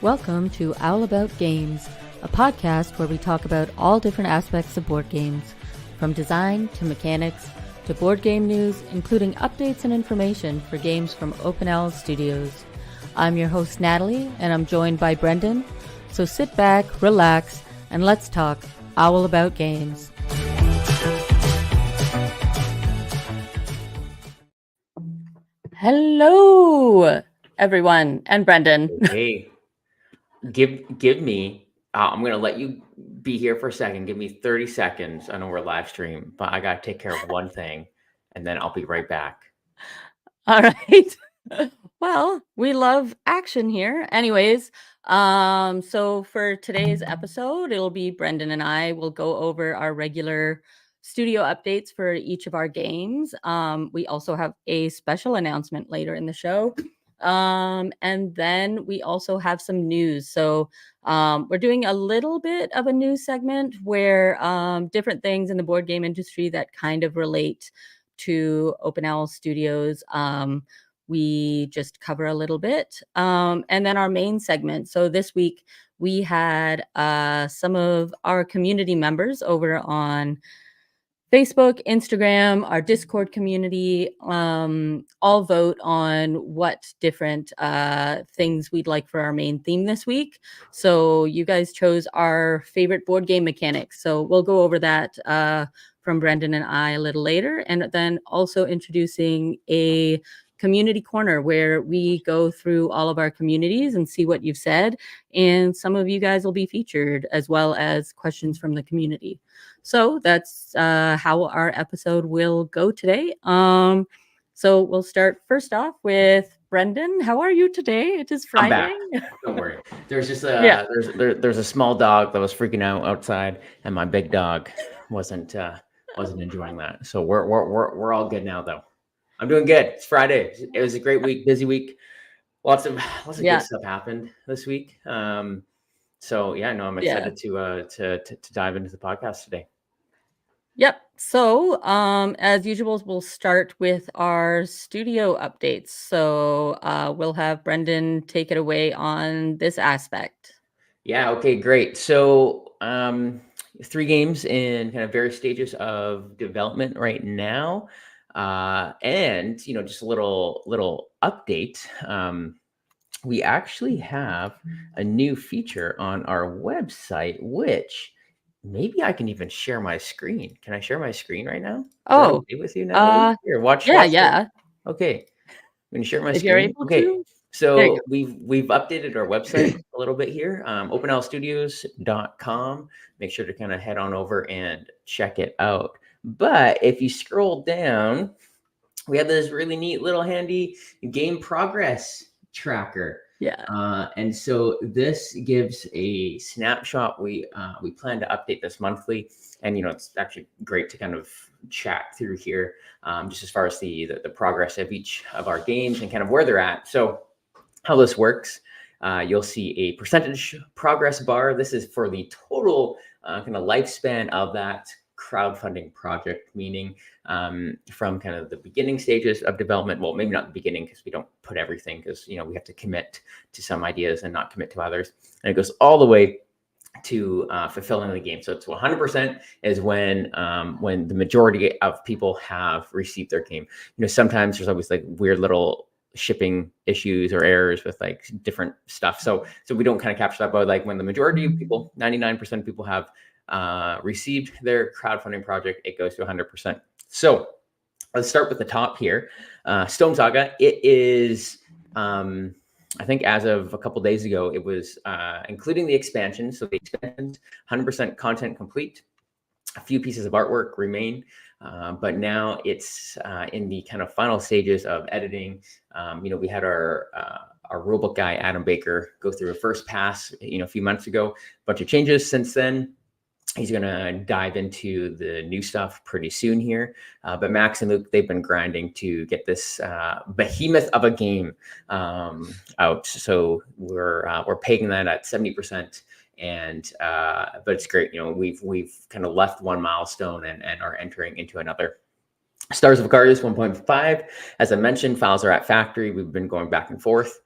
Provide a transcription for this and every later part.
Welcome to Owl About Games, a podcast where we talk about all different aspects of board games, from design to mechanics to board game news, including updates and information for games from Open Owl Studios. I'm your host, Natalie, and I'm joined by Brendan. So sit back, relax, and let's talk Owl About Games. Hello, everyone, and Brendan. Hey, give me, I'm going to let you be here for a second. Give me 30 seconds. I know we're live stream, but I got to take care of one thing and then I'll be right back. All right. Well, we love action here. Anyways, so for today's episode, it'll be Brendan and I will go over our regular studio updates for each of our games. We also have a special announcement later in the show. And then we also have some news. So we're doing a little bit of a news segment where different things in the board game industry that kind of relate to Open Owl Studios. We just cover a little bit. And then our main segment. So this week we had some of our community members over on Facebook, Instagram, our Discord community, all vote on what different things we'd like for our main theme this week. So you guys chose our favorite board game mechanics. So we'll go over that from Brendan and I a little later. And then also introducing a community corner where we go through all of our communities and see what you've said. And some of you guys will be featured, as well as questions from the community. So that's how our episode will go today. So we'll start first off with Brendan. How are you today? It is Friday. I'm back. Don't worry. There's just there's a small dog that was freaking out outside, and my big dog wasn't enjoying that. So we're all good now, though. I'm doing good. It's Friday. It was a great week, busy week. Lots of good stuff happened this week. So yeah, no, I'm excited to dive into the podcast today. Yep. So as usual, we'll start with our studio updates. So we'll have Brendan take it away on this aspect. Yeah. Okay. Great. So 3 games in kind of various stages of development right now. And just a little update. We actually have a new feature on our website, which maybe I can even share my screen. Can I share my screen right now? Oh, okay with you now? Here, watch. Yeah. Okay, I'm gonna share my if screen. You're able to. So we've updated our website a little bit here. OpenOwlStudios.com. Make sure to kind of head on over and check it out. But if you scroll down, we have this really neat little handy game progress tracker. Yeah. And so this gives a snapshot. We plan to update this monthly, and it's actually great to kind of chat through here, just as far as the progress of each of our games and kind of where they're at. So how this works, you'll see a percentage progress bar. This is for the total kind of lifespan of that crowdfunding project, meaning from kind of the beginning stages of development. Well, maybe not the beginning, because we don't put everything, because we have to commit to some ideas and not commit to others. And it goes all the way to fulfilling the game. So it's 100% is when the majority of people have received their game. Sometimes there's always like weird little shipping issues or errors with like different stuff. So we don't kind of capture that, but like when the majority of people, 99% of people have received their crowdfunding project, it goes to 100%. So let's start with the top here. Stone Saga. It is, I think as of a couple days ago, it was including the expansion. So the expansion's 100% content complete. A few pieces of artwork remain, but now it's in the kind of final stages of editing. We had our rulebook guy, Adam Baker, go through a first pass, a few months ago. A bunch of changes since then. He's going to dive into the new stuff pretty soon here. But Max and Luke, they've been grinding to get this behemoth of a game out. So we're pegging that at 70%. And but it's great. We've kind of left one milestone and are entering into another. Stars of Guardians 1.5, as I mentioned, files are at factory. We've been going back and forth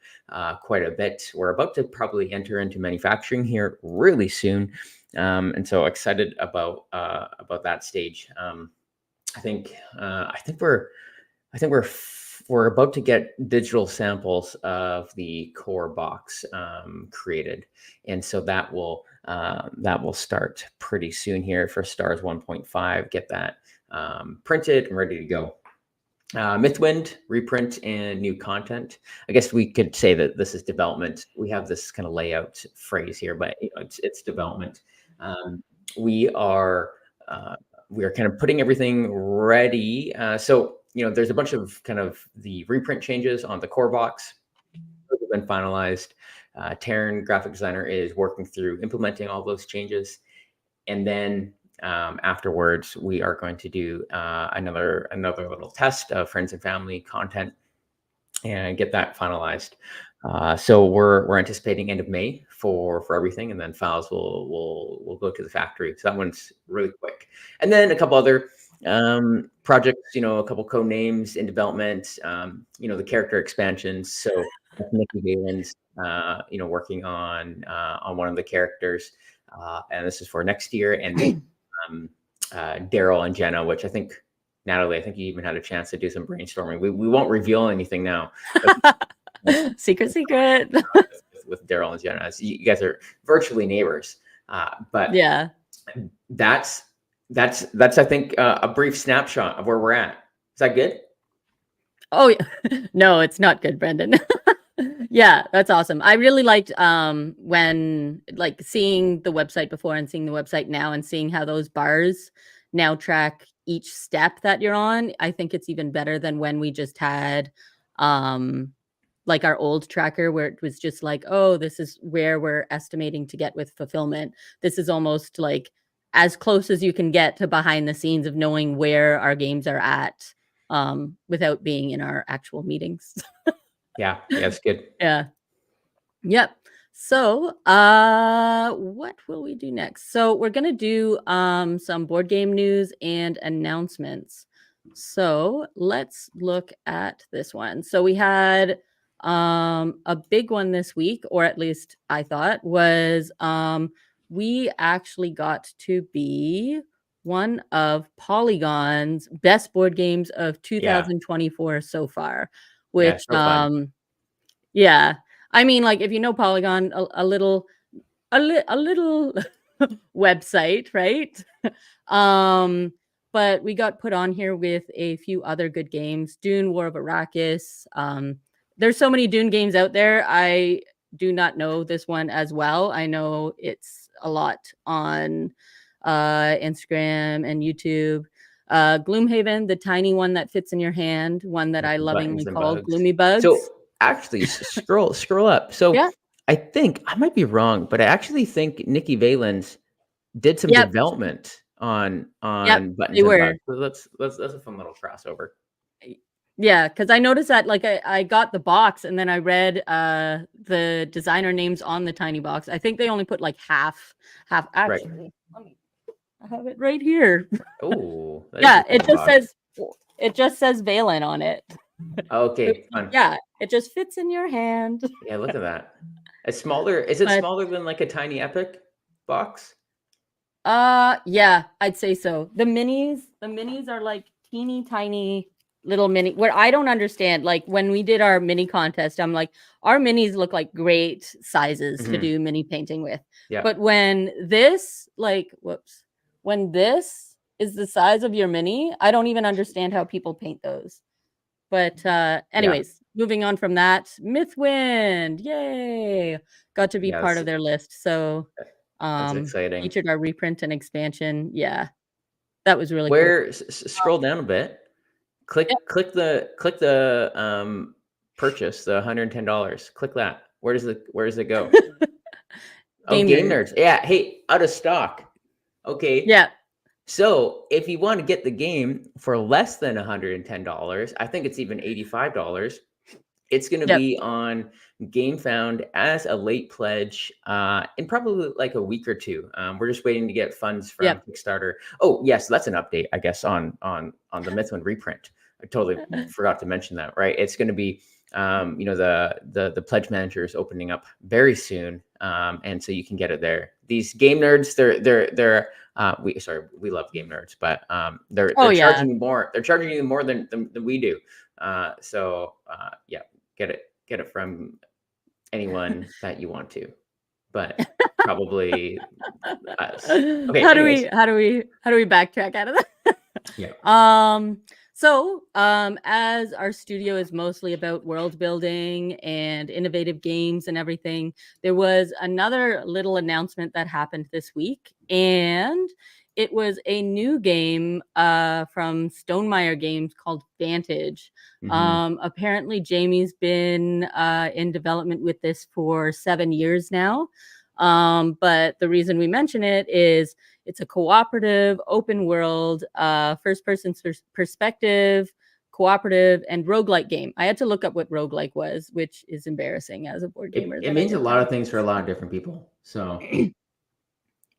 quite a bit. We're about to probably enter into manufacturing here really soon, and so excited about that stage. I think we're about to get digital samples of the core box created, and so that will start pretty soon here for Stars 1.5. Get that printed and ready to go. Mythwind reprint and new content. I guess we could say that this is development. We have this kind of layout phrase here, but it's development. We are kind of putting everything ready. So there's a bunch of kind of the reprint changes on the core box. Those have been finalized. Taryn, graphic designer, is working through implementing all those changes, and then afterwards we are going to do another little test of friends and family content and get that finalized. So we're anticipating end of May for everything, and then files will go to the factory. So that one's really quick. And then a couple other projects, a couple code names in development, the character expansions. So Nikki Valen's working on one of the characters, and this is for next year. And then Daryl and Jenna, which I think, Natalie, I think you even had a chance to do some brainstorming. We won't reveal anything now. Secret. With Daryl and Jenna, you guys are virtually neighbors, but yeah, that's I think a brief snapshot of where we're at. Is that good? Oh yeah. No, it's not good, Brendan. Yeah, that's awesome. I really liked when seeing the website before and seeing the website now and seeing how those bars now track each step that you're on. I think it's even better than when we just had our old tracker where it was just like, oh, this is where we're estimating to get with fulfillment. This is almost like as close as you can get to behind the scenes of knowing where our games are at without being in our actual meetings. Yeah, it's good. Yeah. Yep. So, what will we do next? So we're going to do some board game news and announcements. So let's look at this one. So we had a big one this week, or at least I thought, was we actually got to be one of Polygon's best board games of 2024 so far, which so fun. yeah. I mean, if you know Polygon, a little website, right? But we got put on here with a few other good games. Dune: War of Arrakis. There's so many Dune games out there. I do not know this one as well. I know it's a lot on Instagram and YouTube. Gloomhaven, the tiny one that fits in your hand, one that I lovingly call Gloomy Bugs. So actually, scroll up. So yeah. I think I might be wrong, but I actually think Nikki Valens did some development on Buttons and Bugs. So that's a fun little crossover. Yeah, because I noticed that I got the box and then I read the designer names on the tiny box. I think they only put half. Actually, right. I have it right here. Oh, yeah, it just says Valen on it. Okay, fun. Yeah, it just fits in your hand. Yeah, look at that. It's smaller. Is it smaller than a tiny Epic box? Yeah, I'd say so. The minis are teeny tiny little mini, where I don't understand. When we did our mini contest, I'm like, our minis look like great sizes to do mini painting with. Yeah. But when this when this is the size of your mini, I don't even understand how people paint those. But anyways, moving on from that, Mythwind, yay! Got to be part of their list. So that's exciting. Featured our reprint and expansion. Yeah, that was really cool. Scroll down a bit. Click the purchase, the $110. Click that. Where does it go? Game Nerds. Yeah. Hey, out of stock. Okay. Yeah. So if you want to get the game for less than $110, I think it's even $85. It's going to Yep. be on GameFound as a late pledge in probably like a week or two. We're just waiting to get funds from Yep. Kickstarter. Oh, yes, that's an update, I guess, on the Mythwind reprint. I totally forgot to mention that. Right, it's going to be the pledge manager is opening up very soon, and so you can get it there. These game nerds, they're we love game nerds, but they're Oh, yeah. charging you more. They're charging you more than we do. Yeah, get it from anyone that you want to, but probably us. Okay. How do Anyways, we backtrack out of that? yeah, As our studio is mostly about world building and innovative games and everything, there was another little announcement that happened this week, and it was a new game from Stonemeyer Games called Vantage. Apparently, Jamie's been in development with this for 7 years now. But the reason we mention it is it's a cooperative, open world, first person perspective, cooperative, and roguelike game. I had to look up what roguelike was, which is embarrassing as a board gamer it that I means a didn't lot know. of things for a lot of different people. So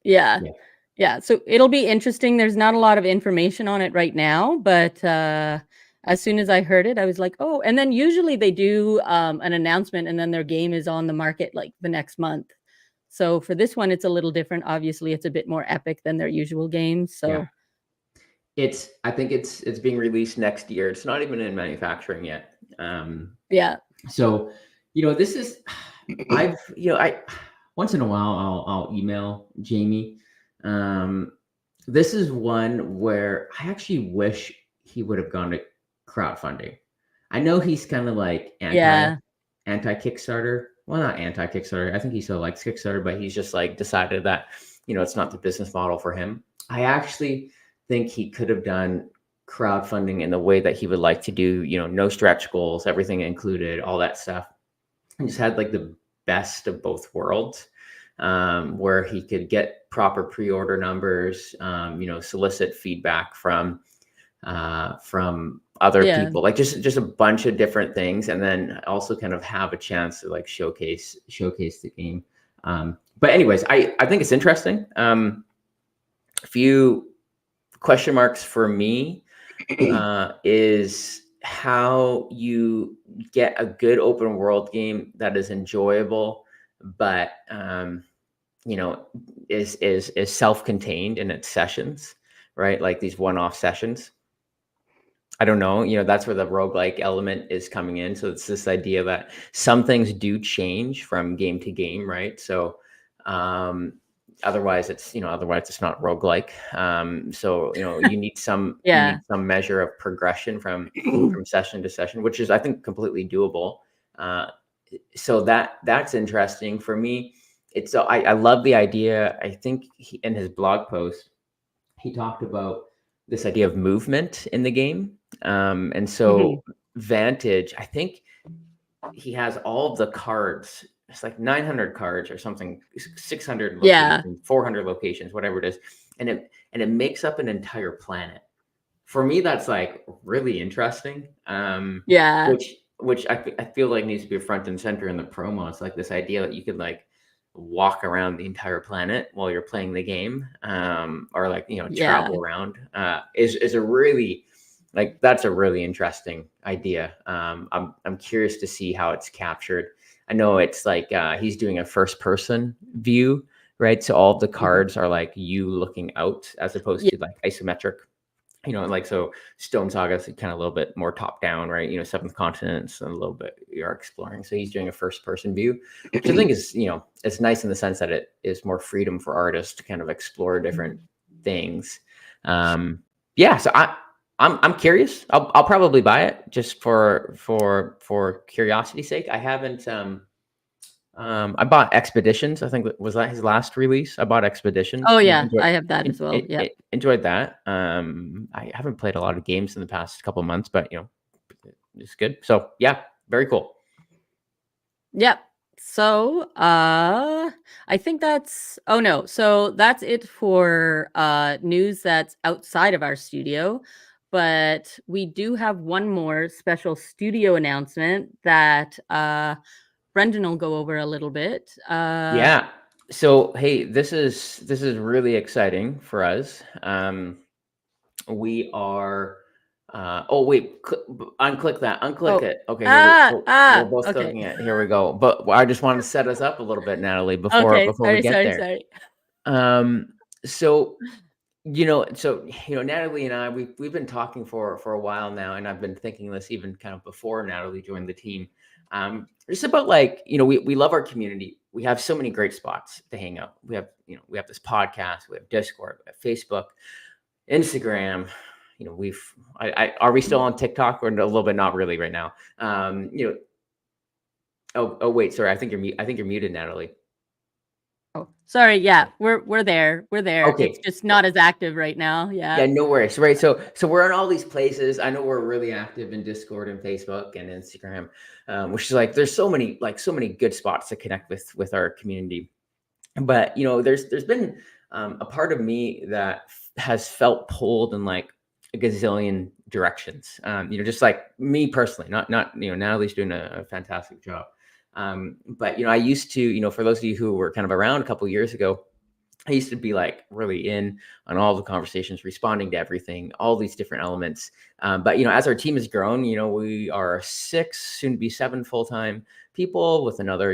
Yeah. yeah, Yeah. So it'll be interesting. There's not a lot of information on it right now, but as soon as I heard it, I was like, oh, and then usually they do an announcement and then their game is on the market like the next month. So for this one, it's a little different. Obviously, it's a bit more epic than their usual games. yeah. So I think it's being released next year. It's not even in manufacturing yet. yeah. So this is I once in a while I'll email Jamie. This is one where I actually wish he would have gone to crowdfunding. I know he's kind of like Yeah. anti Kickstarter. Well, not anti Kickstarter. I think he still likes Kickstarter, but he's just like decided that it's not the business model for him. I actually think he could have done crowdfunding in the way that he would like to do. No stretch goals, everything included, all that stuff, and just had like the best of both worlds, where he could get proper pre-order numbers, solicit feedback from other Yeah. people, like just a bunch of different things, and then also kind of have a chance to like showcase the game. But anyways, I think it's interesting. A few question marks for me is how you get a good open world game that is enjoyable, but is self-contained in its sessions, right? Like these one-off sessions. I don't know, that's where the roguelike element is coming in. So it's this idea that some things do change from game to game, right? So otherwise it's not roguelike. So you need some Yeah. measure of progression from session to session, which is, I think, completely doable. So that's interesting for me. It's so I love the idea. I think in his blog post he talked about this idea of movement in the game. And so Vantage, I think he has all of the cards. It's like 900 cards or something, 600 Yeah. locations, 400 locations, whatever it is. And it makes up an entire planet. For me, that's like really interesting. Yeah. Which I feel like needs to be front and center in the promo. It's like this idea that you could like walk around the entire planet while you're playing the game, or like Yeah. travel around, is a really, like, that's a really interesting idea. I'm curious to see how it's captured. I know it's like he's doing a first person view, right? So all of the cards are like you looking out as opposed Yeah. to like isometric. Like, so Stone Saga is kind of a little bit more top down, right? Seventh continents and a little bit you're exploring. So he's doing a first person view, which I think is, it's nice in the sense that it is more freedom for artists to kind of explore different things. Yeah. So I'm curious. I'll probably buy it just for curiosity's sake. I haven't, I bought Expeditions. I think was that his last release. I bought Expeditions. Oh, yeah. I have that as well. Yeah. Enjoyed that. I haven't played a lot of games in the past couple of months, but it's good. So yeah, very cool. Yep. So, I think that's oh no. So that's it for news that's outside of our studio. but we do have one more special studio announcement that Brendan will go over a little bit. Yeah. So hey, this is really exciting for us. We are. Oh wait, unclick that. Unclick Oh, it. Okay, here we're both okay. clicking it. Here we go. But I just wanted to set us up a little bit, Natalie, Okay, before we get there. sorry. So Natalie and I, we've been talking for a while now, and I've been thinking this even kind of before Natalie joined the team. Just about like, we love our community. We have so many great spots to hang out. We have this podcast, we have Discord, we have Facebook, Instagram. Are we still on TikTok, or a little bit? Not really right now. Oh wait, sorry. I think you're muted, Natalie. Oh, sorry. Yeah, we're there. We're there. It's Okay. just not as active right now. Yeah, Yeah. no worries. Right. So we're on all these places. I know we're really active in Discord and Facebook and Instagram, which is like there's so many good spots to connect with our community. But there's been a part of me that has felt pulled in like a gazillion directions. Just like me personally, not Natalie's doing a fantastic job. But I used to, for those of you who were kind of around a couple of years ago, I used to be like really in on all the conversations, responding to everything, all these different elements. But as our team has grown, we are 6, soon to be 7 full-time people with another,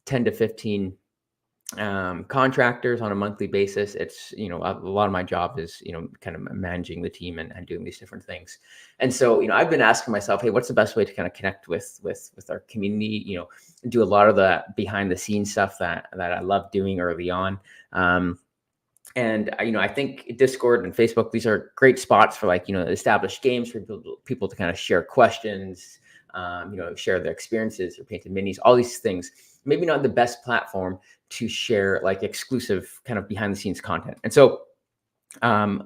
10 to 15 contractors on a monthly basis. It's a lot of my job is kind of managing the team and doing these different things. And so I've been asking myself, hey, what's the best way to kind of connect with our community? Do a lot of the behind the scenes stuff that I love doing early on. And I think Discord and Facebook, these are great spots for like established games for people to kind of share questions, share their experiences or painted minis, all these things. Maybe not the best platform to share like exclusive kind of behind the scenes content. And so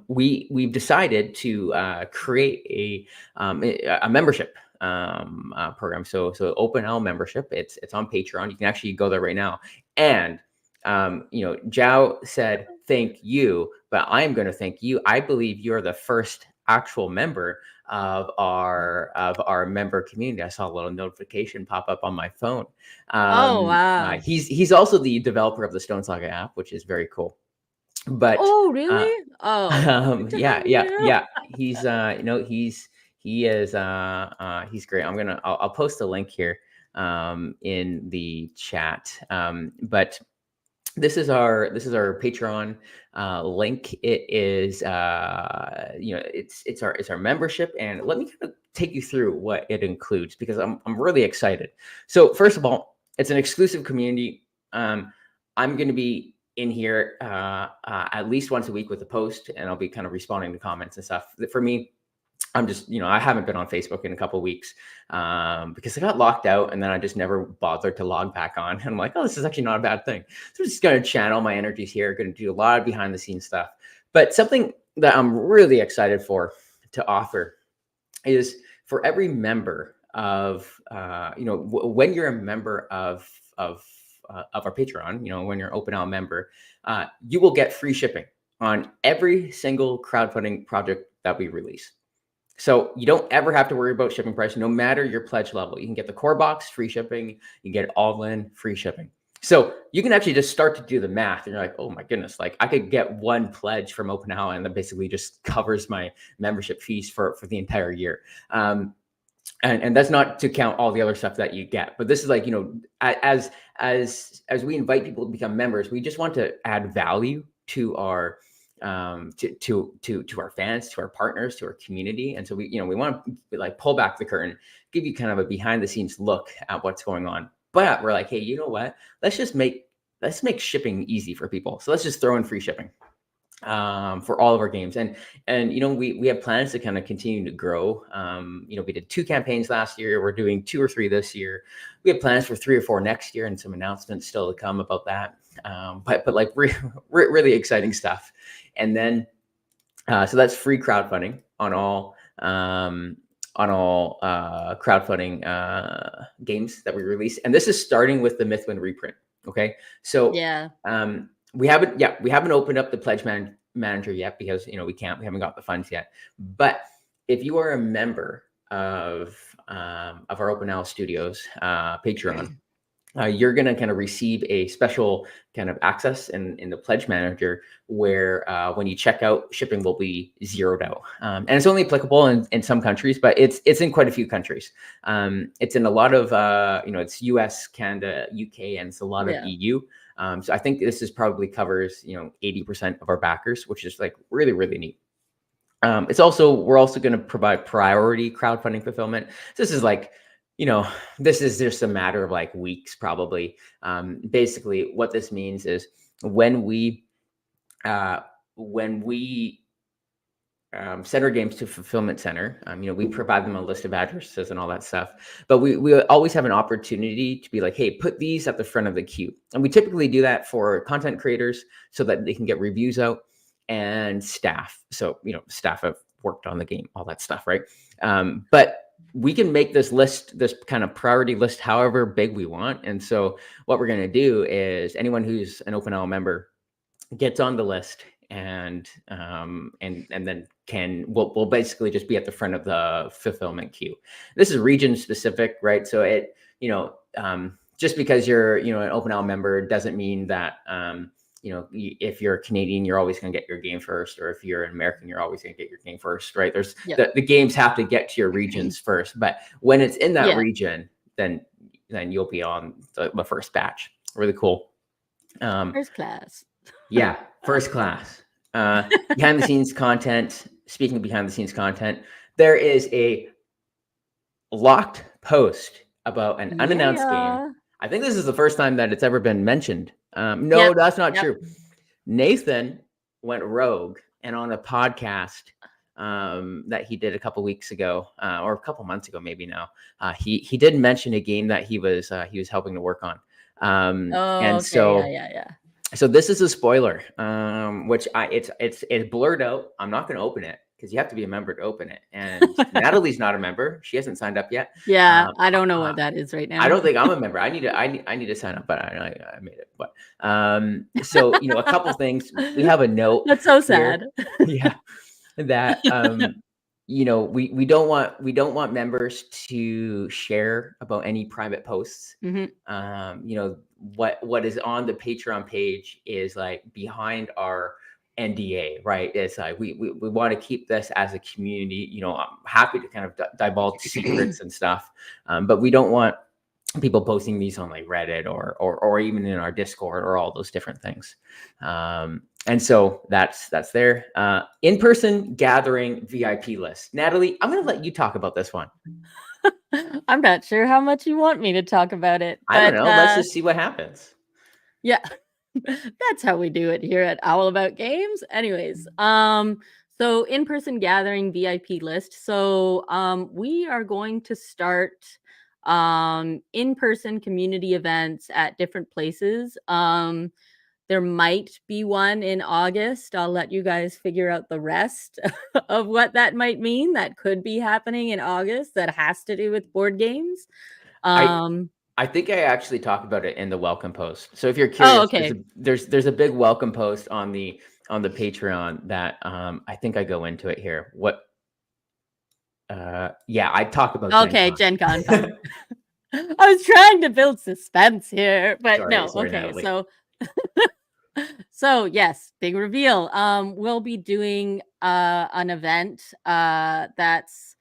we've decided to create a membership program. So Open Owl membership. It's on Patreon. You can actually go there right now. And Zhao said thank you, but I'm going to thank you. I believe you're the first actual member of our member community. I saw a little notification pop up on my phone. Oh, wow. He's also the developer of the Stone Saga app, which is very cool. But Oh, really? Oh, good to have you. yeah. He's he's great. I'll post a link here in the chat. But this is our Patreon link. It is it's our membership, and let me kind of take you through what it includes because I'm really excited. So first of all, it's an exclusive community. I'm going to be in here at least once a week with a post, and I'll be kind of responding to comments and stuff. For me, I'm just, I haven't been on Facebook in a couple of weeks because I got locked out, and then I just never bothered to log back on. And I'm like, oh, this is actually not a bad thing. So I'm just going to channel my energies here, going to do a lot of behind the scenes stuff. But something that I'm really excited to offer is for every member of, when you're a member of our Patreon, when you're an Open Owl member, you will get free shipping on every single crowdfunding project that we release. So you don't ever have to worry about shipping price, no matter your pledge level. You can get the core box, free shipping. You can get it all in, free shipping. So you can actually just start to do the math, and you're like, oh my goodness, like I could get one pledge from Open Owl, and that basically just covers my membership fees for the entire year. And that's not to count all the other stuff that you get. But this is like, as we invite people to become members, we just want to add value to our to our fans, to our partners, to our community. And so we want to like pull back the curtain, give you kind of a behind the scenes look at what's going on. But we're like, hey, you know what? Let's make shipping easy for people. So let's just throw in free shipping for all of our games. And we have plans to kind of continue to grow. We did 2 campaigns last year. We're doing 2 or 3 this year. We have plans for 3 or 4 next year, and some announcements still to come about that. But like really exciting stuff. And then so that's free crowdfunding on all crowdfunding games that we release. And this is starting with the Mythwind reprint. Okay, so Yeah. we haven't opened up the pledge manager yet because we haven't got the funds yet. But if you are a member of our Open Owl Studios Patreon, you're going to kind of receive a special kind of access in the pledge manager where when you check out, shipping will be zeroed out. And it's only applicable in some countries, but it's in quite a few countries. It's in a lot of, it's US, Canada, UK, and it's a lot of Yeah. EU. So I think this probably covers, 80% of our backers, which is like really, really neat. We're also going to provide priority crowdfunding fulfillment. This is like, this is just a matter of like weeks, probably. Basically, what this means is when we send our games to fulfillment center, we provide them a list of addresses and all that stuff. But we always have an opportunity to be like, hey, put these at the front of the queue. And we typically do that for content creators so that they can get reviews out, and staff. So, staff have worked on the game, all that stuff, right? But we can make this list, this kind of priority list, however big we want. And so what we're going to do is anyone who's an Open Owl member gets on the list, and then we'll basically just be at the front of the fulfillment queue. This is region specific, right? So it, just because you're, an Open Owl member doesn't mean that, if you're a Canadian, you're always going to get your game first, or if you're an American, you're always going to get your game first, right? There's the games have to get to your regions first, but when it's in that region, then you'll be on the first batch. Really cool. First class. Yeah, first class. Behind the scenes content. Speaking of behind the scenes content, there is a locked post about an unannounced game. I think this is the first time that it's ever been mentioned. No, that's not true. Nathan went rogue, and on a podcast that he did a couple weeks ago, or a couple months ago, maybe now, he did mention a game that he was helping to work on. So this is a spoiler, which it's blurred out. I'm not going to open it because you have to be a member to open it. And Natalie's not a member; she hasn't signed up yet. Yeah, I don't know what that is right now. I don't think I'm a member. I need to sign up, but I made it. But so a couple things. We have a note. That's so sad. Yeah, that we don't want members to share about any private posts. What is on the Patreon page is like behind our NDA, right? It's like we want to keep this as a community. I'm happy to kind of divulge secrets and stuff, but we don't want people posting these on like Reddit or even in our Discord or all those different things. And so that's there. In-person gathering VIP list. Natalie, I'm going to let you talk about this one. I'm not sure how much you want me to talk about it. I don't know. Let's just see what happens. Yeah, that's how we do it here at Owl About Games. Anyways, so in-person gathering VIP list. So we are going to start in-person community events at different places. There might be one in August. I'll let you guys figure out the rest of what that might mean. That could be happening in August. That has to do with board games. I think I actually talked about it in the welcome post. So if you're curious, there's a big welcome post on the Patreon that I think I go into it here. I talked about Gen Con. I was trying to build suspense here, but sorry, Natalie. So yes, big reveal. We'll be doing an event that's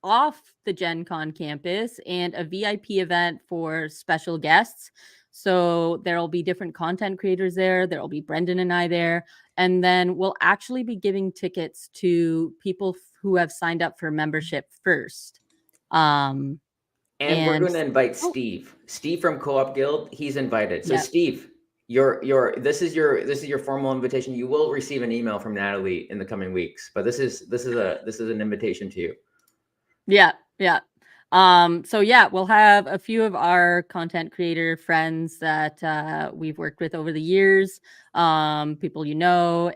off the Gen Con campus and a VIP event for special guests. So there'll be different content creators there. There'll be Brendan and I there. And then we'll actually be giving tickets to people who have signed up for membership first. And we're going to invite Steve. Steve from Co-op Guild. He's invited. So Steve, this is your formal invitation. You will receive an email from Natalie in the coming weeks, but this is an invitation to you. Yeah. So we'll have a few of our content creator friends that we've worked with over the years, people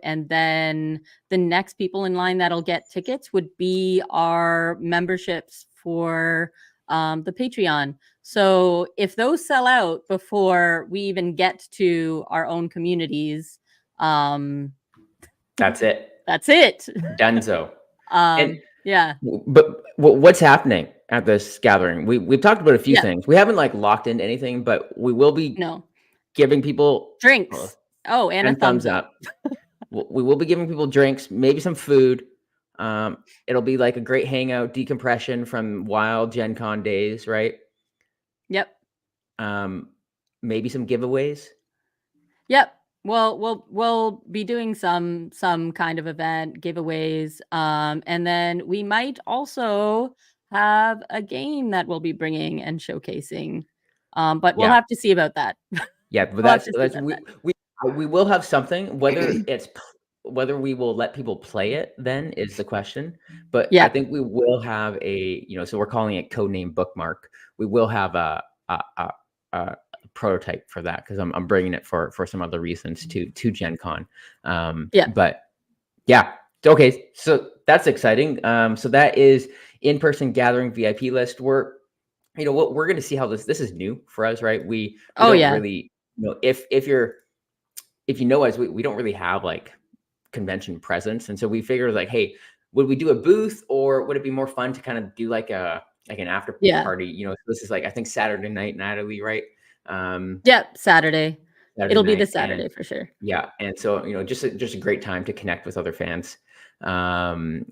and then the next people in line that'll get tickets would be our memberships for the Patreon. So if those sell out before we even get to our own communities, that's it. That's it. Dunzo. Yeah. But what's happening at this gathering? We've talked about a few Yeah. things. We haven't like locked into anything, but we will be No. giving people Drinks. Oh, and a and thumbs thumbs up. up. We will be giving people drinks, maybe some food. It'll be like a great hangout, decompression from wild Gen Con days, right? Yep. Um, Maybe some giveaways. Yep. Well, we'll be doing some kind of event, giveaways, and then we might also have a game that we'll be bringing and showcasing. But we'll Yeah, have to see about that. yeah, but We'll have to see that's about that. we will have something. Whether we will let people play it then is the question. But I Yeah. think we will have so we're calling it codename bookmark. We will have a prototype for that because I'm bringing it for some other reasons to Gen Con. Yeah. But yeah, okay, so that's exciting. So that is in-person gathering VIP list. We're going to see how this is new for us, right? We Oh don't yeah. really, if you know us, we don't really have like convention presence, and so we figured like, hey, would we do a booth, or would it be more fun to kind of do like an after Yeah. party? This is like I think Saturday night, Natalie, right? Um, Yep. Saturday. Saturday It'll be night, this and Saturday for sure. yeah, and so just a great time to connect with other fans, and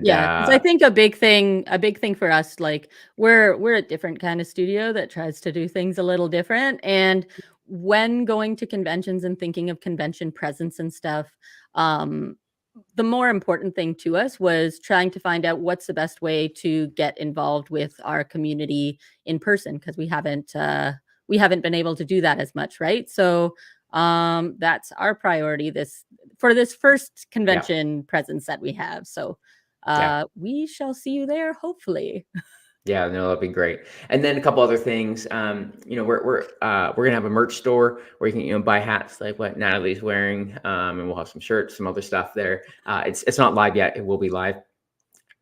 Yeah, because I think a big thing for us, like, we're a different kind of studio that tries to do things a little different, and when going to conventions and thinking of convention presence and stuff, um, the more important thing to us was trying to find out what's the best way to get involved with our community in person because we haven't been able to do that as much, right? So that's our priority this first yeah, convention presence that we have. So yeah. we shall see you there, hopefully. Yeah, no, that'd be great. And then a couple other things. We're gonna have a merch store where you can buy hats like what Natalie's wearing, and we'll have some shirts, some other stuff there. It's not live yet. It will be live.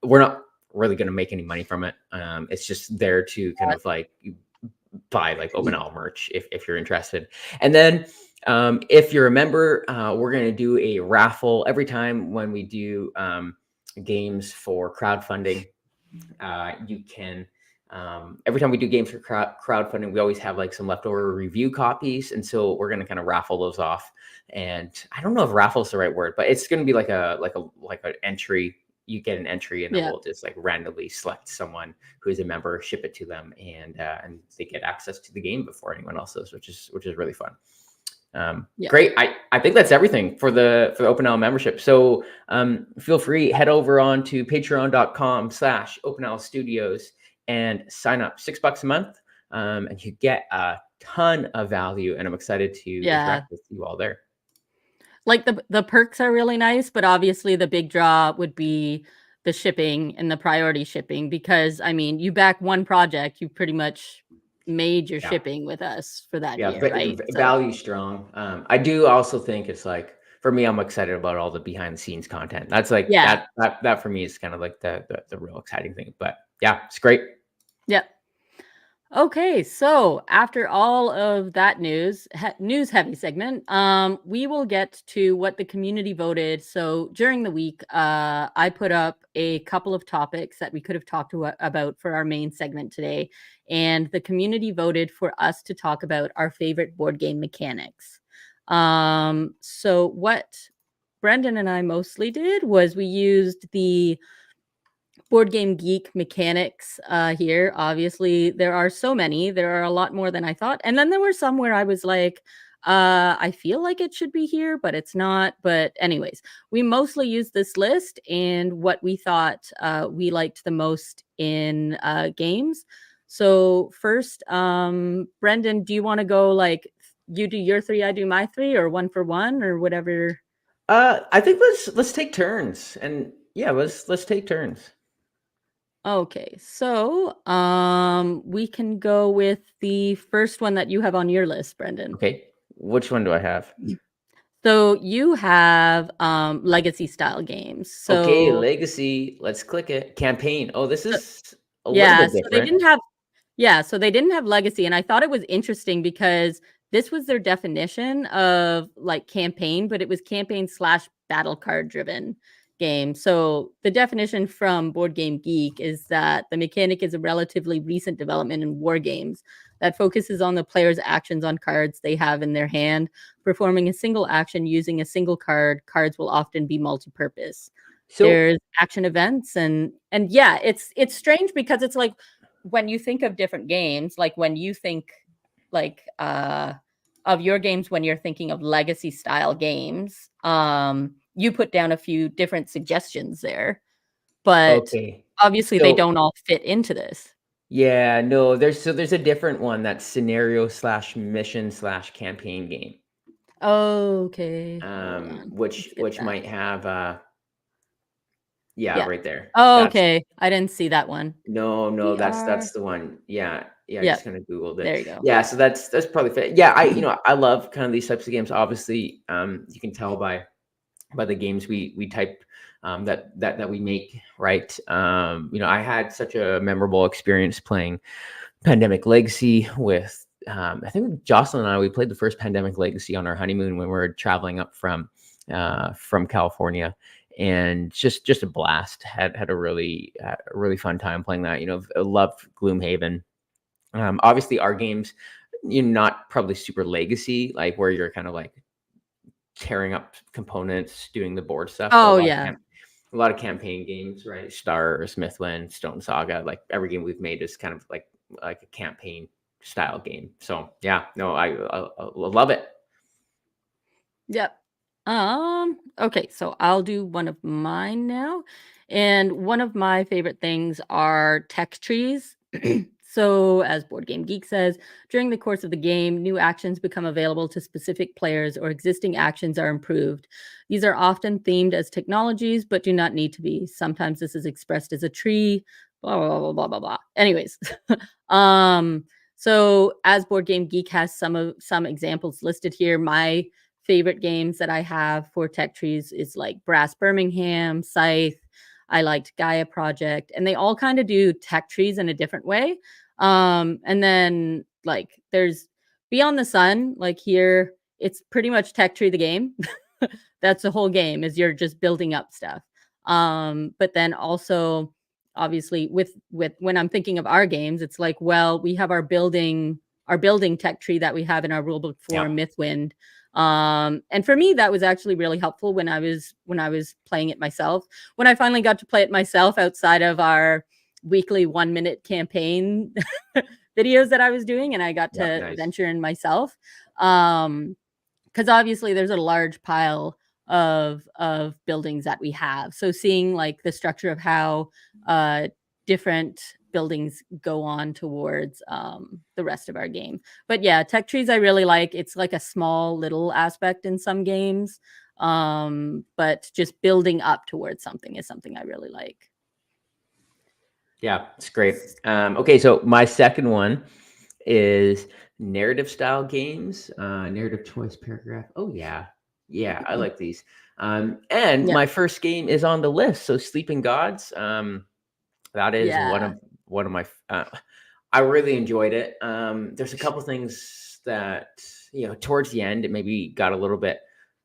We're not really gonna make any money from it. It's just there to kind of like you buy like open owl merch if you're interested. And then if you're a member, we're gonna do a raffle every time when we do games for crowdfunding. You can every time we do games for crowdfunding, we always have like some leftover review copies, and so we're going to kind of raffle those off. And I don't know if raffle is the right word, but it's going to be like an entry. You get an entry, and then Yeah. we'll just like randomly select someone who is a member, ship it to them, and they get access to the game before anyone else does, which is really fun. Yeah. Great. I think that's everything for the Open Owl membership. So feel free, head over on to patreon.com/Open Owl Studios and sign up $6 a month. And you get a ton of value. And I'm excited to Yeah. interact with you all there. Like, the perks are really nice, but obviously the big draw would be the shipping and the priority shipping because, I mean, you back one project, you pretty much made your Yeah. shipping with us for that Yeah. year, right? So Value strong. I do also think it's like, for me, I'm excited about all the behind the scenes content. That's like yeah. that for me is kind of like the real exciting thing. But yeah, it's great. Yep. Okay, so after all of that news heavy segment, we will get to what the community voted. So during the week, I put up a couple of topics that we could have talked about for our main segment today, and the community voted for us to talk about our favorite board game mechanics. So what Brendan and I mostly did was we used the Board Game Geek mechanics here. Obviously, there are so many. There are a lot more than I thought. And then there were some where I was like, I feel like it should be here, but it's not. But, anyways, we mostly used this list and what we thought we liked the most in games. So, first, Brendan, do you want to go like you do your three, I do my three, or one for one, or whatever? I think let's take turns, and yeah, let's take turns. Okay, so we can go with the first one that you have on your list, Brendan. Okay, which one do I have? So you have legacy style games. Okay, So, legacy. Let's click it. Campaign. Oh, this so is a little yeah, bit so they different. didn't have yeah, so they didn't have legacy, and I thought it was interesting because this was their definition of like campaign, but it was campaign slash battle card driven game. So the definition from Board Game Geek is that the mechanic is a relatively recent development in war games that focuses on the player's actions on cards they have in their hand. Performing a single action using a single card, cards will often be multi-purpose. So There's action events and yeah, it's strange because it's like when you think of different games, like when you think like of your games when you're thinking of legacy style games, you put down a few different suggestions there, but okay, obviously they so don't all fit into this. yeah, no, there's a different one that's scenario slash mission slash campaign game, Okay, hold on. Let's get which that. might have yeah, Yeah. right there. Oh, That's okay. I didn't see that one. no, PR. that's the one. Yeah, yeah, I just Yep. kind of Googled it. There you go. Yeah, so that's probably fit. Yeah, I love kind of these types of games. Obviously, you can tell by the games we type that we make, right? I had such a memorable experience playing Pandemic Legacy with I think Jocelyn and I we played the first Pandemic Legacy on our honeymoon when we were traveling up from California, and just a blast. Had a really fun time playing that. I loved Gloomhaven. Obviously, our games, not probably super legacy, like where you're kind of like tearing up components, doing the board stuff, but Oh, yeah. a lot of campaign games, right? Stars, Mythwind, Stone Saga, like every game we've made is kind of like a campaign style game. So yeah, no, I love it. Yep. Okay, so I'll do one of mine now. And one of my favorite things are tech trees. So, as Board Game Geek says, during the course of the game, new actions become available to specific players or existing actions are improved. These are often themed as technologies, but do not need to be. Sometimes this is expressed as a tree, blah, blah, blah, blah, blah, blah. Anyways, um, so as Board Game Geek has some examples listed here, my favorite games that I have for tech trees is like Brass Birmingham, Scythe. I liked Gaia Project, and they all kind of do tech trees in a different way. And then like there's Beyond the Sun, like here, it's pretty much tech tree the game. That's the whole game is you're just building up stuff. But then also obviously with when I'm thinking of our games, it's like, well, we have our building tech tree that we have in our rulebook for Yeah, Mythwind. And for me, that was actually really helpful when I was playing it myself. When I finally got to play it myself outside of our weekly 1 minute campaign videos that I was doing, and I got yeah, to nice. venture in myself. Because obviously there's a large pile of buildings that we have. So seeing like the structure of how different buildings go on towards the rest of our game. But yeah, tech trees I really like. It's like a small little aspect in some games. But just building up towards something is something I really like. Yeah, it's great. Okay, so my second one is narrative style games, narrative choice paragraph. Oh yeah, yeah, I like these. And Yeah. my first game is on the list. So Sleeping Gods. That is Yeah. one of my. I really enjoyed it. There's a couple things that towards the end it maybe got a little bit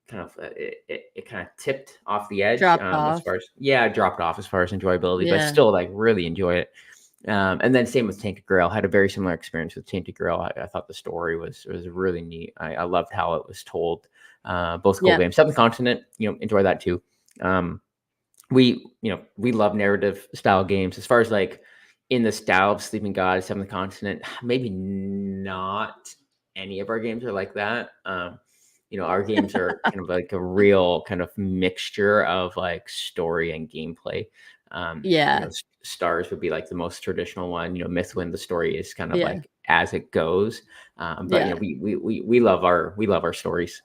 kind of it kind of tipped off the edge Dropped as off. far as dropped off as far as enjoyability, but I Yeah. still like really enjoy it. And then same with Tainted Grail. Had a very similar experience with Tainted Grail. I thought the story was really neat. I loved how it was told. Both cool Yep. games. Seventh Continent, enjoy that too. We love narrative style games. As far as like in the style of Sleeping God, Seventh Continent, maybe not any of our games are like that. Our games are kind of like a real kind of mixture of like story and gameplay. Yeah. Stars would be like the most traditional one. Mythwind, the story is kind of Yeah. like as it goes. But Yeah. we love our stories.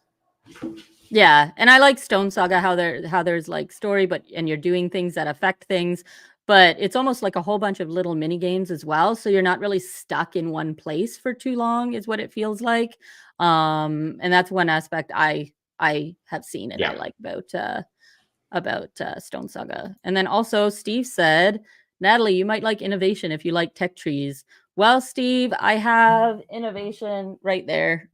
Yeah, and I like Stone Saga how there's like story, but and you're doing things that affect things, but it's almost like a whole bunch of little mini games as well. So you're not really stuck in one place for too long, is what it feels like. And that's one aspect I have seen and I Yeah. like about Stone Saga. And then also Steve said, Natalie, you might like innovation if you like tech trees. Well, Steve, I have innovation right there.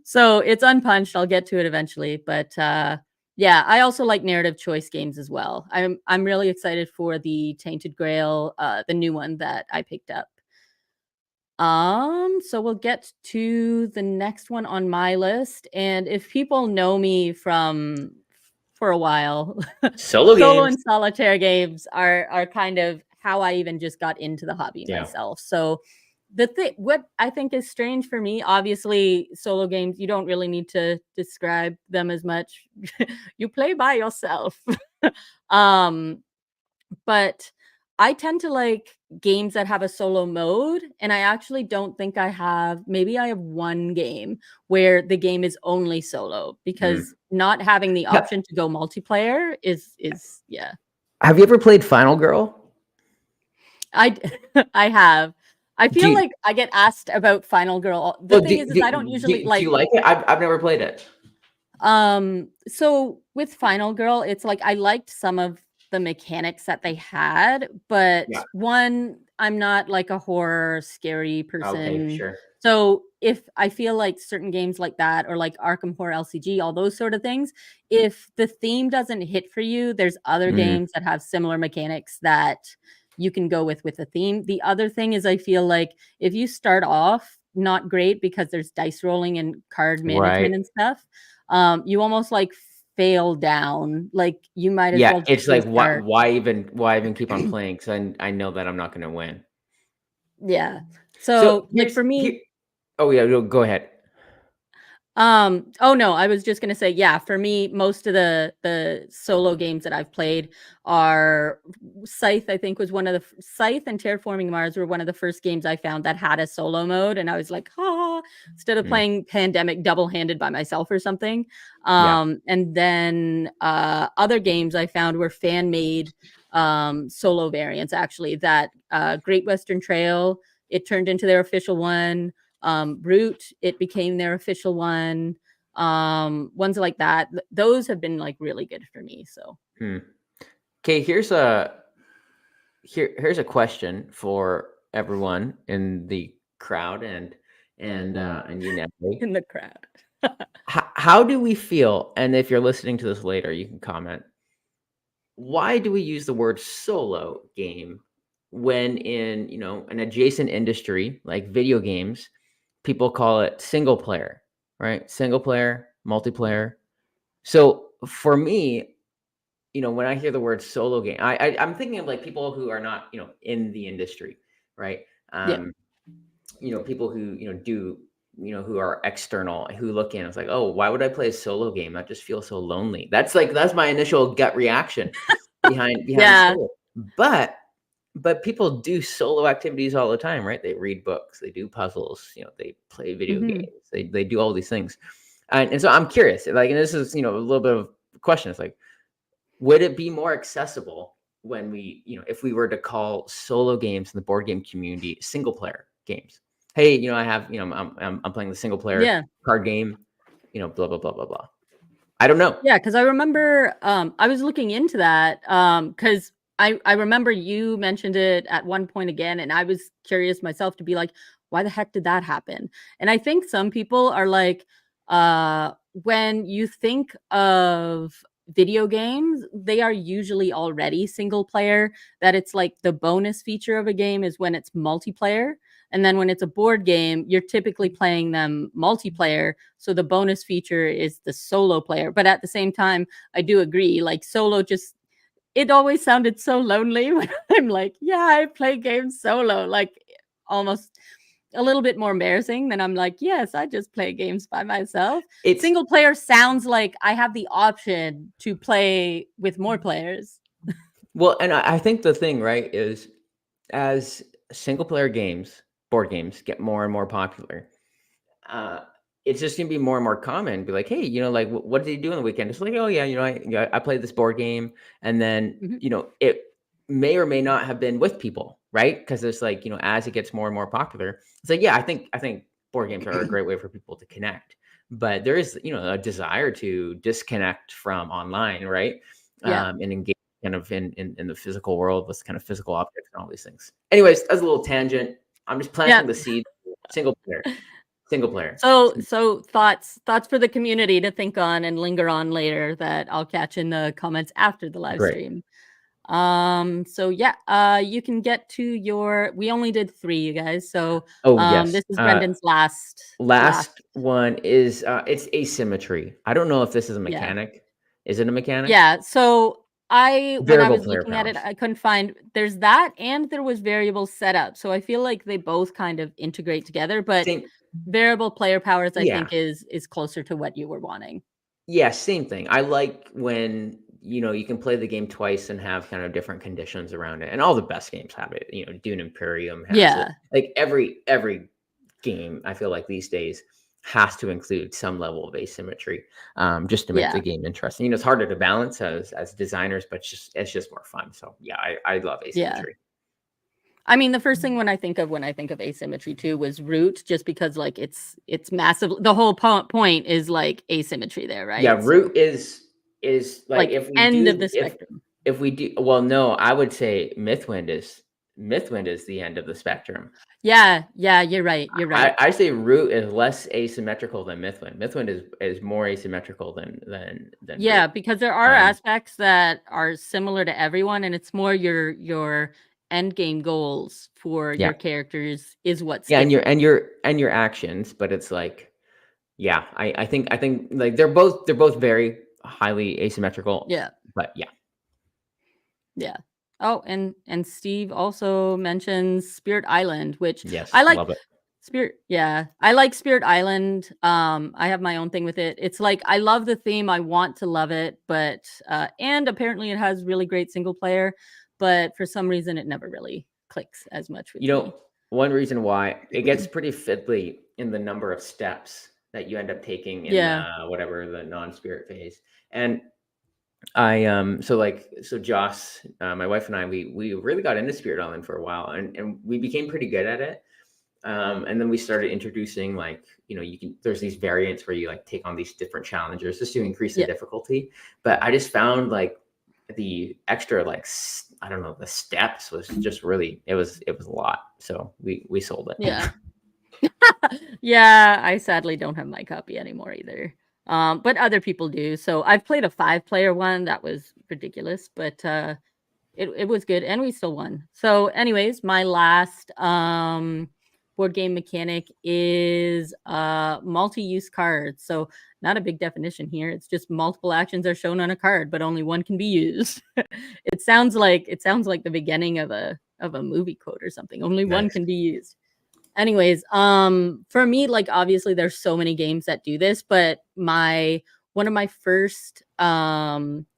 So it's unpunched. I'll get to it eventually, but Yeah, I also like narrative choice games as well. I'm really excited for the Tainted Grail, the new one that I picked up. So we'll get to the next one on my list, and if people know me from for a while, Solo solo games. and solitaire games are kind of how I even just got into the hobby Yeah. myself. So what I think is strange for me, obviously solo games, you don't really need to describe them as much. You play by yourself. um but I tend to like games that have a solo mode, and I actually don't think maybe I have one game where the game is only solo, Mm. because not having the Ha- option to go multiplayer is yeah. Have you ever played Final Girl? I I have. I Do feel you, like I get asked about Final Girl. The well, thing is I don't usually do like you like it? I've never played it. So with Final Girl, it's like I liked some of the mechanics that they had, but Yeah. one, I'm not like a horror scary Okay, person. sure. So if I feel like certain games like that, or like Arkham Horror LCG, all those sort of things, if the theme doesn't hit for you, there's other Mm, games that have similar mechanics that you can go with the theme. The other thing is I feel like if you start off not great because there's dice rolling and card right. management and stuff, you almost like fail down. Like you might as Yeah, well just it's like restart. why even keep on playing? Because I know that I'm not going to win. Yeah. So So like for here. me, Oh yeah, no, go ahead. oh no, I was just gonna say, yeah, for me, most of the solo games that I've played are Scythe, I think was one of Scythe and Terraforming Mars were one of the first games I found that had a solo mode, and I was like, instead of Mm, playing Pandemic double-handed by myself or something. yeah. And then other games I found were fan-made solo variants, actually, that Great Western Trail, it turned into their official one. Root, it became their official one. Ones like that, those have been like really good for me. So Hmm. Okay, here's a question for everyone in the crowd and you, Natalie. in the crowd. How do we feel? And if you're listening to this later, you can comment. Why do we use the word solo game when in, an adjacent industry like video games, people call it single player, right? Single player, multiplayer. So for me, when I hear the word solo game, I'm thinking of like people who are not, in the industry, right? Yeah. Um, people who, do, who are external, who look in, it's like, oh, why would I play a solo game? That just feels so lonely. That's my initial gut reaction behind Yeah. solo. But people do solo activities all the time, right? They read books, they do puzzles, they play video Hmm. games, they do all these things. And so I'm curious, like, and this is, a little bit of a question. It's like, would it be more accessible when we, if we were to call solo games in the board game community single player games? Hey, I have, I'm playing the single player Yeah. card game, blah blah blah blah blah. I don't know. Yeah, because I remember I was looking into that because I remember you mentioned it at one point again, and I was curious myself to be like, why the heck did that happen? And I think some people are like, when you think of video games, they are usually already single player, that it's like the bonus feature of a game is when it's multiplayer. And then when it's a board game, you're typically playing them multiplayer. So the bonus feature is the solo player. But at the same time, I do agree, like solo just, it always sounded so lonely when I'm like, yeah, I play games solo, like almost a little bit more embarrassing than I'm like, yes, I just play games by myself. It's Single player sounds like I have the option to play with more players. Well, and I think the thing, right, is as single player games, board games get more and more popular, uh, it's just gonna be more and more common. Be like, hey, like, what did you do on the weekend? It's like, oh yeah, I played this board game, and then Mhm. it may or may not have been with people, right? Because it's like, as it gets more and more popular, it's like, yeah, I think board games are a great way for people to connect, but there is, a desire to disconnect from online, right? Yeah. And engage kind of in the physical world with kind of physical objects and all these things. Anyways, that's a little tangent. I'm just Yeah. planting the seed. Single player. Single player. So thoughts for the community to think on and linger on later that I'll catch in the comments after the live Great. stream. So yeah, you can get to your, we only did 3, you guys. So Oh, yes. this is Brendan's last. Last one is, it's asymmetry. I don't know if this is a Yeah. mechanic. Is it a mechanic? Yeah. So when I Variable was player looking at it, powers. I couldn't find, there's that and there was variable setup. So I feel like they both kind of integrate together, but Same. variable player powers, I Yeah. think is closer to what you were wanting. Yeah, same thing. I like when, you can play the game twice and have kind of different conditions around it. And all the best games have it. Dune Imperium has it. Yeah. Like every game, I feel like these days has to include some level of asymmetry, just to make the Yeah. game interesting. It's harder to balance as designers, but it's just more fun. So yeah, I love Yeah. asymmetry. I mean, the first thing when I think of asymmetry too was root, just because like it's massive. The whole point is like asymmetry there, Yeah, right? So root is like, like if we end of do the spectrum. if we do well, no, I would say Mythwind is the end of the spectrum. Yeah, yeah, you're right. You're I right. I say root is less asymmetrical than Mythwind. Mythwind is more asymmetrical than root. Yeah, because there are Um, aspects that are similar to everyone, and it's more your end game goals for yeah. your characters is what's Yeah, and your different. and your and your actions, but it's like, yeah, I think like they're both very highly asymmetrical, Yeah. but yeah. Yeah. Oh, and Steve also mentions Spirit Island, which I Yes, like. love it. I like Spirit Island. I have my own thing with it. It's like I love the theme, I want to love it, but and apparently it has really great single player, but for some reason it never really clicks as much with You know, me. one reason why it gets pretty fiddly in the number of steps that you end up taking in Yeah. whatever the non-spirit phase. And so Joss, my wife and I, we really got into Spirit Island for a while, and we became pretty good at it. And then we started introducing, like, there's these variants where you like take on these different challengers just to increase the Yeah. difficulty. But I just found like the extra, like, I don't know, the steps was just really, it was a lot. So we sold it. Yeah. Yeah, I sadly don't have my copy anymore either. But other people do. So I've played a 5-player one that was ridiculous, but it was good and we still won. So anyways, my last board game mechanic is multi-use cards. So not a big definition here. It's just multiple actions are shown on a card, but only one can be used. It sounds like the beginning of a movie quote or something. Only one Nice. can be used. Anyways, for me, like obviously there's so many games that do this, but one of my first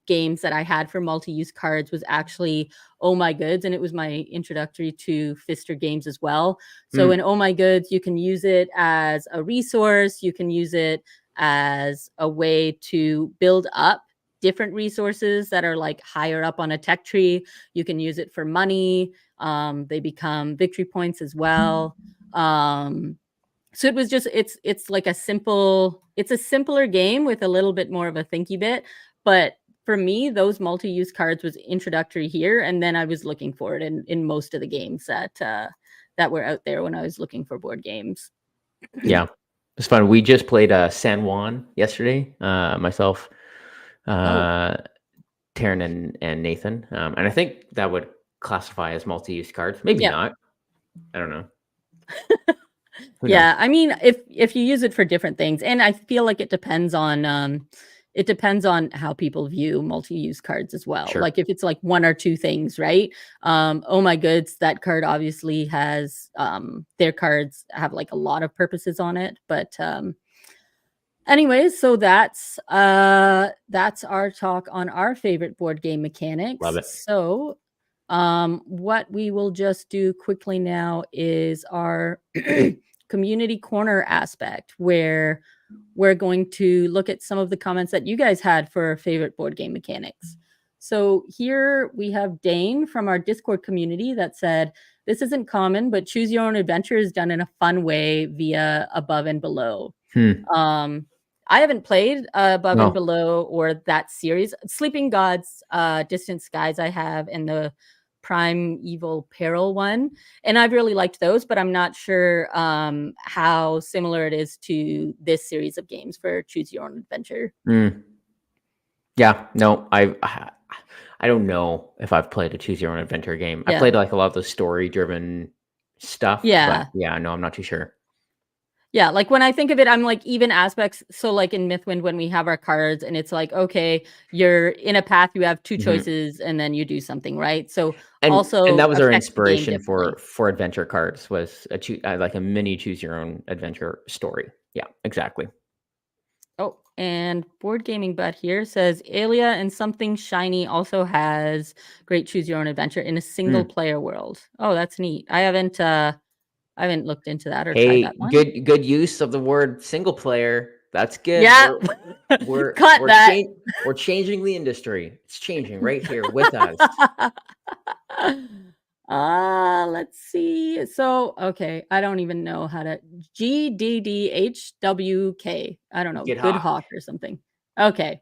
games that I had for multi-use cards was actually Oh My Goods, and it was my introductory to Fister games as well. So in Mm, Oh My Goods, you can use it as a resource, you can use it as a way to build up different resources that are like higher up on a tech tree. You can use it for money. They become victory points as well. So it was just it's like it's a simpler game with a little bit more of a thinky bit, but for me those multi-use cards was introductory here, and then I was looking for it in most of the games that were out there when I was looking for board games. yeah, it's fun. We just played San Juan yesterday. Myself, Oh, uh, Taryn, and Nathan, and I think that would classify as multi-use cards. Maybe yeah. not. I don't know. Who knows? Yeah, I mean, if you use it for different things, and I feel like it depends on how people view multi-use cards as well. Sure. Like if it's like one or two things, right? Oh my goods, that card obviously has their cards have like a lot of purposes on it, but anyways, so that's our talk on our favorite board game mechanics. Love it. So what we will just do quickly now is our community corner aspect, where we're going to look at some of the comments that you guys had for favorite board game mechanics. So here we have Dane from our Discord community that said, this isn't common, but choose your own adventure is done in a fun way via Above and Below. Hmm. I haven't played Above and No. Below or that series. Sleeping Gods, Distant Skies I have, and the Primeval Peril one, and I've really liked those, but I'm not sure how similar it is to this series of games for Choose Your Own Adventure. Yeah, no, I don't know if I've played a Choose Your Own Adventure game. I Yeah. played like a lot of the story-driven stuff, Yeah. but yeah, no, I'm not too sure. Yeah, like, when I think of it, I'm like, even aspects so, like, in Mythwind, when we have our cards and it's like, okay, you're in a path, you have 2 Mhm. choices, and then you do something, right? So, And also that was our affects the game inspiration differently. for adventure cards was like a mini Choose Your Own Adventure story. Yeah, exactly. Oh, and Board Gaming Butt here says, "Alia and Something Shiny also has great choose your own adventure in a single Mm. player world." Oh, that's neat. I haven't looked into that or tried Hey, that one. good use of the word single player. That's good. Yeah. Cut We're that. we're changing the industry. It's changing right here with us. Let's see. So, okay, I don't even know how to GDDHWK. I don't know, Get Good hawk. Hawk or something. Okay.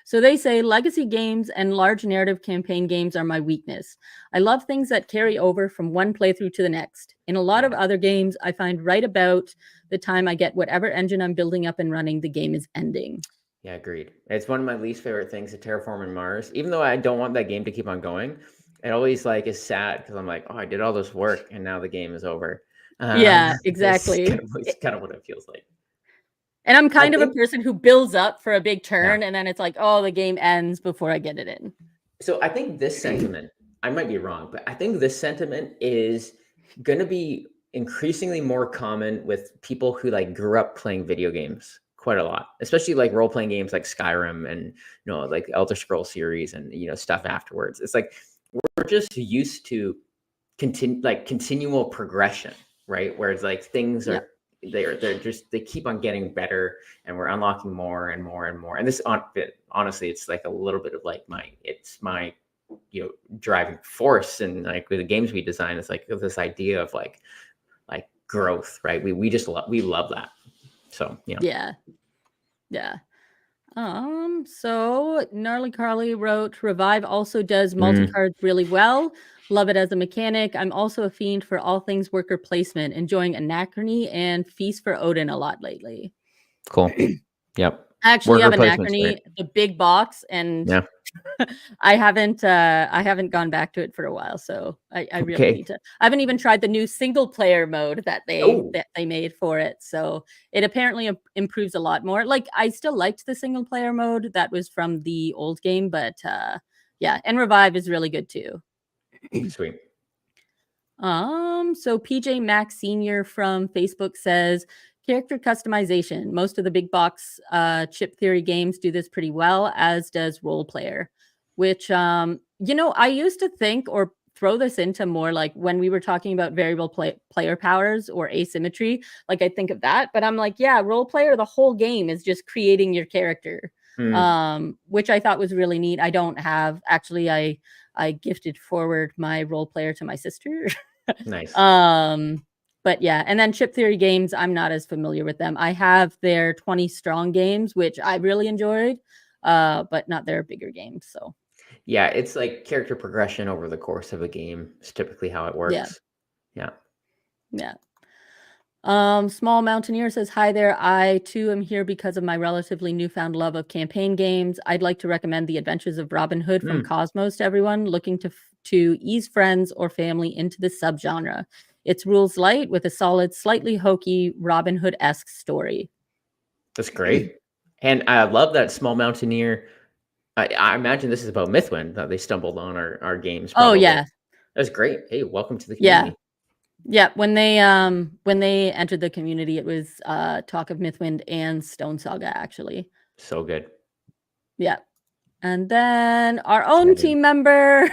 So they say legacy games and large narrative campaign games are my weakness. I love things that carry over from one playthrough to the next. In a lot of Yeah. other games, I find right about the time I get whatever engine I'm building up and running, the game is ending. Yeah, agreed. It's one of my least favorite things to Terraforming Mars. Even though I don't want that game to keep on going, it always like is sad because I'm like, oh, I did all this work and now the game is over. Yeah, It's exactly. it's kind of what it feels like. And I'm I kind of a think, person who builds up for a big yeah. turn, and then it's like, "Oh, the game ends before I get it in." So I think this sentiment, I might be wrong, but I think this sentiment is going to be increasingly more common with people who like grew up playing video games quite a lot, especially like role playing games like Skyrim and like Elder Scroll series and stuff afterwards. It's like we're just used to continual progression, right? Whereas like things Yeah. are they keep on getting better and we're unlocking more and more and more. And this honestly, it's like a little bit of like my driving force and like with the games we design. It's like this idea of like growth, right? We love that. So Yeah. Yeah. So Gnarly Carly wrote, "Revive also does Mm, multi-cards really well. Love it as a mechanic. I'm also a fiend for all things worker placement, enjoying Anachrony and Feast for Odin a lot lately." cool. Yep. I actually have Worker placement's Anachrony, great. the big box, and Yeah. I haven't gone back to it for a while, so I really Okay. need to. I haven't even tried the new single player mode that Oh, they made for it. So it apparently improves a lot more. Like, I still liked the single player mode that was from the old game, but yeah, and Revive is really good too. sweet. So PJ Max Sr. from Facebook says character customization. Most of the big box chip theory games do this pretty well, as does Role Player, which I used to think or throw this into more like when we were talking about variable player powers or asymmetry. Like, I think of that, but I'm like, yeah, Role Player, the whole game is just creating your character. Mm, Which I thought was really neat. I don't have actually I gifted forward my Role Player to my sister. nice. Um, but yeah, and then Chip Theory games, I'm not as familiar with them. I have their 20 strong games, which I really enjoyed, but not their bigger games. So Yeah, it's like character progression over the course of a game is typically how it yeah, works. Yeah. yeah. Small Mountaineer says, "Hi there. I too am here because of my relatively newfound love of campaign games. I'd like to recommend The Adventures of Robin Hood from Mm, Cosmos to everyone looking to ease friends or family into the subgenre. It's rules light with a solid, slightly hokey Robin Hood-esque story." that's great. And I love that Small Mountaineer. I imagine this is about Mythwind that they stumbled on our games Oh probably. yeah, That's great. Hey, welcome to the yeah, community. yeah. When they entered the community, it was Talk of Mythwind and Stone Saga actually. So good. Yeah. And then our own Kevin. team member,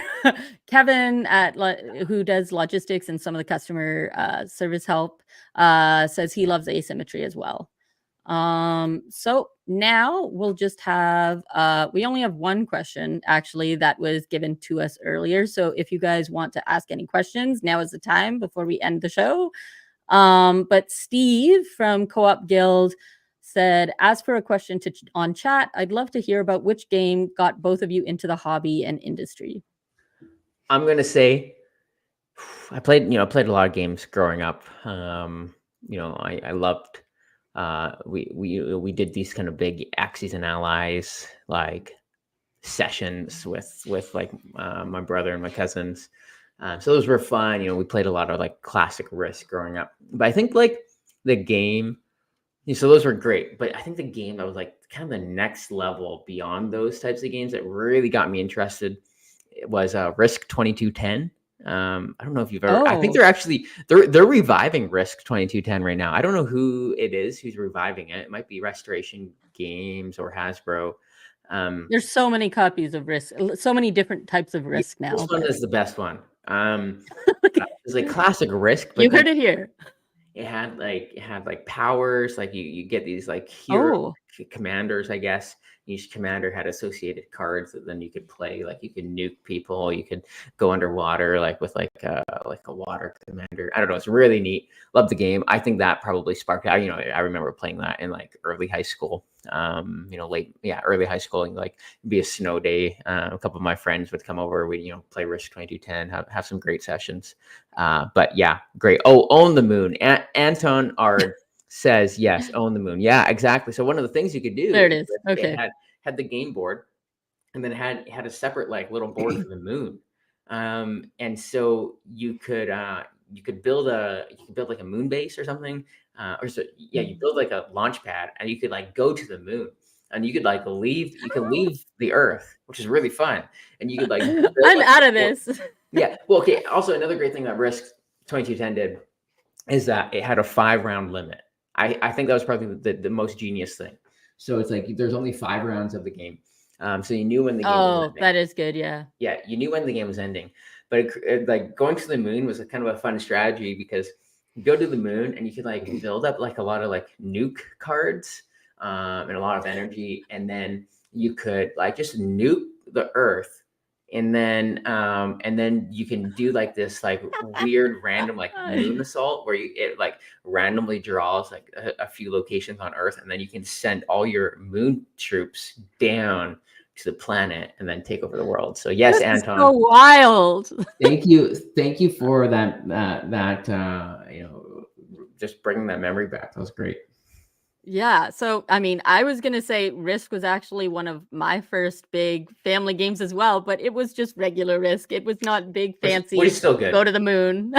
Kevin, who does logistics and some of the customer service help, says he loves asymmetry as well. So now we'll just have, we only have one question actually that was given to us earlier. So if you guys want to ask any questions, now is the time before we end the show. But Steve from Co-op Guild said, "As for a question on chat, I'd love to hear about which game got both of you into the hobby and industry." I'm gonna say I played a lot of games growing up. I loved. We did these kind of big Axes and Allies like sessions with like my brother and my cousins. So those were fun. We played a lot of like classic Risk growing up. But I think like the game, so those were great. But I think the game that was like kind of the next level beyond those types of games that really got me interested was Risk 2210. I don't know if you've ever. I think Oh, they're reviving Risk 2210 right now. I don't know who it is who's reviving it. It might be Restoration Games or Hasbro. there's so many copies of Risk, so many different types of Yeah, Risk now, this one but is the best one. okay. It's like classic Risk, You but then heard it here. it had powers. Like you get these like hero Oh, commanders, I guess. Each commander had associated cards that then you could play. Like you could nuke people, you could go underwater, like with like a water commander. I don't know. It's really neat. Love the game. I think that probably sparked. I remember playing that in like early high school. Early high school, and like it'd be a snow day. A couple of my friends would come over. We play Risk 2210, have some great sessions. But yeah, great. Oh, Own the Moon. Anton Ard says yes, Own the Moon. Yeah, exactly. So one of the things you could there do it is is. it Okay. had the game board, and then had a separate like little board for the moon. And so you could build like a moon base or something, you build like a launch pad, and you could like go to the moon, and you could like leave the Earth, which is really fun, and you could like build I'm like out of a this. yeah. Well, okay. Also, another great thing that Risk 2210 did is that it had a 5-round limit. I think that was probably the most genius thing. So it's like there's only 5 rounds of the game. So you knew when the game was Oh, ending. that is good. Yeah. Yeah, you knew when the game was ending. But like going to the moon was a kind of a fun strategy because you go to the moon and you could like build up like a lot of like nuke cards, and a lot of energy, and then you could like just nuke the Earth, and then you can do like this like weird random like moon assault where it like randomly draws like a few locations on Earth, and then you can send all your moon troops down to the planet and then take over the world. So yes, This is so Anton, wild. thank you for that just bringing that memory back. That was great. Yeah. So, I mean, I was going to say Risk was actually one of my first big family games as well, but it was just regular Risk. It was not big, Which is fancy, still go good. to the moon.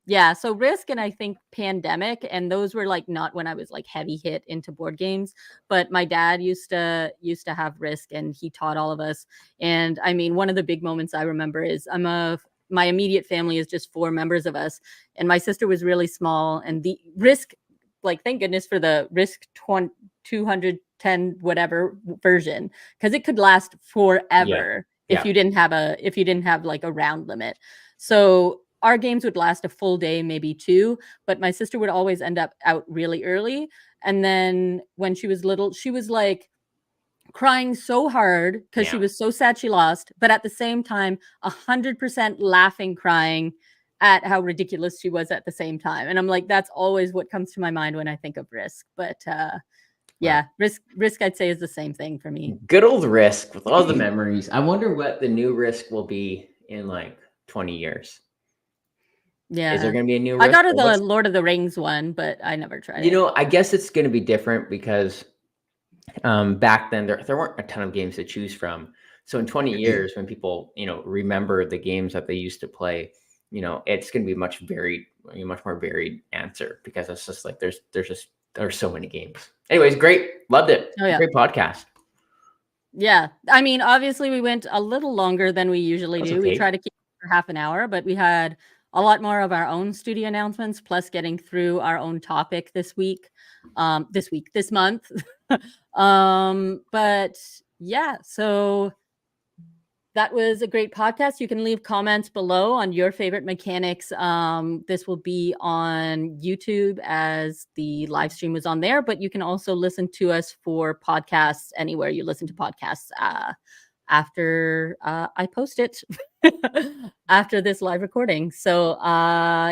Yeah. So Risk and I think Pandemic, and those were like not when I was like heavy hit into board games, but my dad used to have Risk and he taught all of us. And I mean, one of the big moments I remember is my immediate family is just 4 members of us, and my sister was really small, and the Risk, like, thank goodness for the Risk 210 whatever version, because it could last Yeah. forever if Yeah. you didn't have like a round limit. So our games would last a full day, maybe 2, but my sister would always end up out really early. And then when she was little, she was like crying so hard because she Yeah. was so sad she lost, but at the same time, 100% laughing, crying at how ridiculous she was at the same time. And I'm like, that's always what comes to my mind when I think of Risk. But Wow. yeah, Risk I'd say is the same thing for me. Good old Risk with all the memories. I wonder what the new Risk will be in like 20 years. Is there Yeah. going to be a new I Risk? got her Or the what's Lord of the Rings one, but I never tried it. I guess it's going to be different because back then there weren't a ton of games to choose from. So in 20 years, when people remember the games that they used to play, it's going to be much more varied answer because it's just like there's so many games. Anyways, great, loved it. Oh yeah. Great podcast. Yeah. I mean, obviously we went a little longer than we usually That's do. We try okay. to keep it for half an hour, but we had a lot more of our own studio announcements, plus getting through our own topic this month. But yeah, so that was a great podcast. You can leave comments below on your favorite mechanics. This will be on YouTube as the live stream was on there, but you can also listen to us for podcasts anywhere you listen to podcasts after I post it after this live recording. So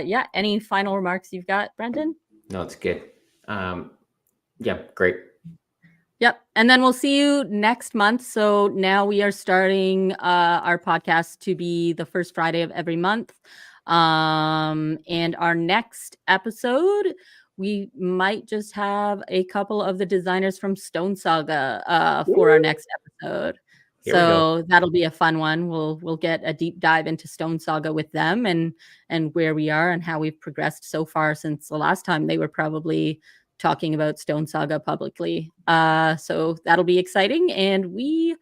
yeah, any final remarks you've got, Brendan? No, it's good. Yeah, great. Yep. And then we'll see you next month. So now we are starting our podcast to be the first Friday of every month. And our next episode, we might just have a couple of the designers from Stone Saga for our next episode. Here we go. So that'll be a fun one. We'll get a deep dive into Stone Saga with them and where we are and how we've progressed so far since the last time they were probably talking about Stone Saga publicly. So that'll be exciting, and we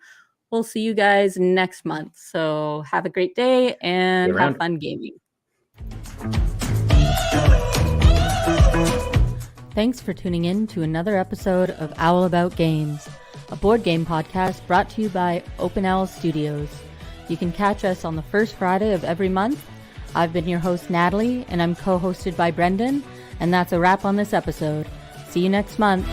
will see you guys next month. So have a great day and have fun gaming. Thanks for tuning in to another episode of Owl About Games, a board game podcast brought to you by Open Owl Studios. You can catch us on the first Friday of every month. I've been your host, Natalie, and I'm co-hosted by Brendan, and that's a wrap on this episode. See you next month.